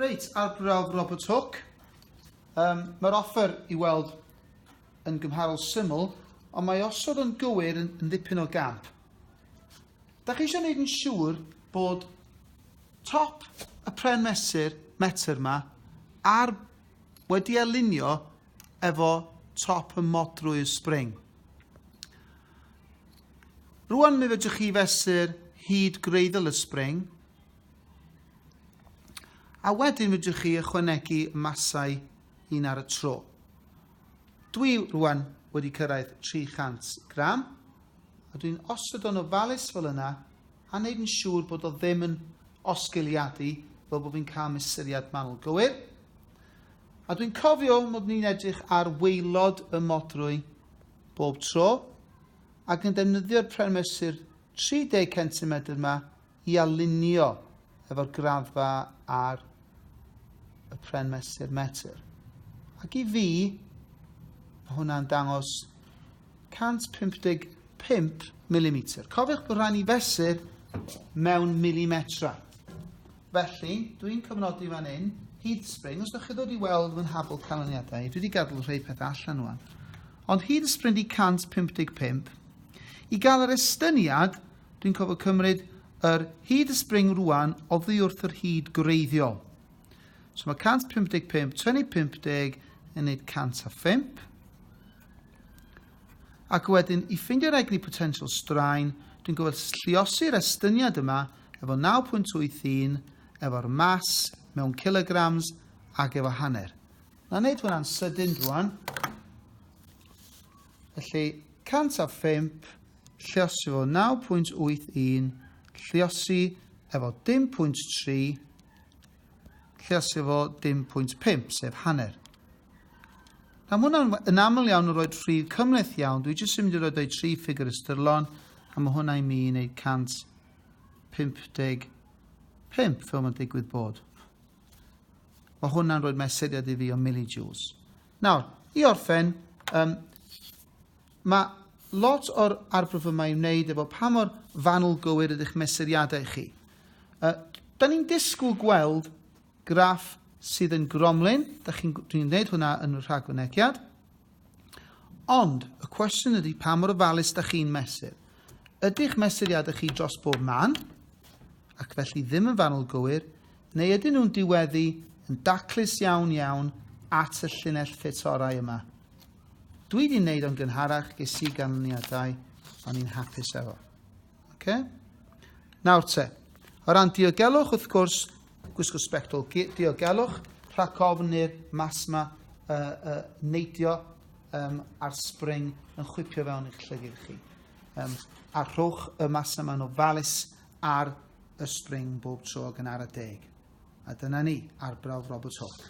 Reit, ar brawf Robert Hooke. Mae'r offer I weld yn gymharol syml, ond mae osod yn gywir yn ddipyn o gamp. Da chi eisiau gwneud yn siŵr bod top y pren metr yma wedi alunio efo top y modrwy y spring. Rwan mi fedrwch chi fesur hyd greiddiol y spring, a wedyn fedrwch chi ychwanegu masau un ar y tro. Dwi rwan wedi cyrraedd 300 gram, a dwi'n osod o'n ofalus fel yna, a wneud yn siŵr bod o ddim yn osgiliadu fel bod fi'n cael mesuriad manwl gywir. A dwi'n cofio mod ni'n edrych ar waelod y modrwy bob tro, ac yn defnyddio'r pren mesur 30 cm yma I alunio efo'r graddfa ar y pren mesur metr. Ac I fi, mae hwnna'n dangos 155 mm. Cofiwch bod rhaid I fesur mewn milimetra. Felly, dwi'n cyfnodi fan hyn, hyd spring, os ydych chi ddod I weld fy nhabl canlyniadau, dwi wedi gadael rhai pethau allan rwan. Ond hyd y spring I 155, I gael yr estyniad, dwi'n cofio cymryd yr hyd y spring rwan oddi wrth yr hyd greiddiol. So mae 155, 250 yn neud 105. Ac wedyn, I ffeindio'r egni potential straen, dwi'n gofod lluosi'r estyniad yma efo 9.81, efo'r mas mewn kilograms ac efo hanner. Na wneud hwnna'n sydyn rwan. Felly, 105, lluosi efo 9.81, lluosi efo 10.3, lluosi efo 10.5, sef hanner. Na mae hwnna'n yn aml iawn yn rhoi rhif cymleth iawn. Dwi jyst yn mynd I roi 3 ffigur ystyrlon, a mae hwnna I mi I wneud 155 fel mae'n digwydd bod. Mae hwnna'n rhoi mesuriad I fi o millijoules. Nawr, I orffen, mae lot o'r arbrof yma I wneud efo pa mor fanwl gywir ydych mesuriadau chi. Da ni'n disgwyl gweld graff sydd yn gromlin. Dwi'n gwneud hwnna yn y rhagwynegiad. Ond, y cwestiwn ydy pa mor ofalus da chi'n mesur. Ydych mesuriadau chi dros bob man, ac felly ddim yn fanwl gywir, neu ydyn nhw'n diweddu yn daclus iawn at y llinell ffetorau yma. Dwi wedi wneud o'n gynharach ges I ganlyniadau, ond ni'n hapus efo. Okay? Nawr te, o ran diogelwch wrth gwrs, gwisgo spectol diogelwch, rhag ofnir mas yma neidio ar spring yn chwipio fewn i'ch llygyr chi. A rhowch y mas yma'n ofalus ar y spring bob tro gan ar y deg. A dyna ni, arbrawf Robert Hooke.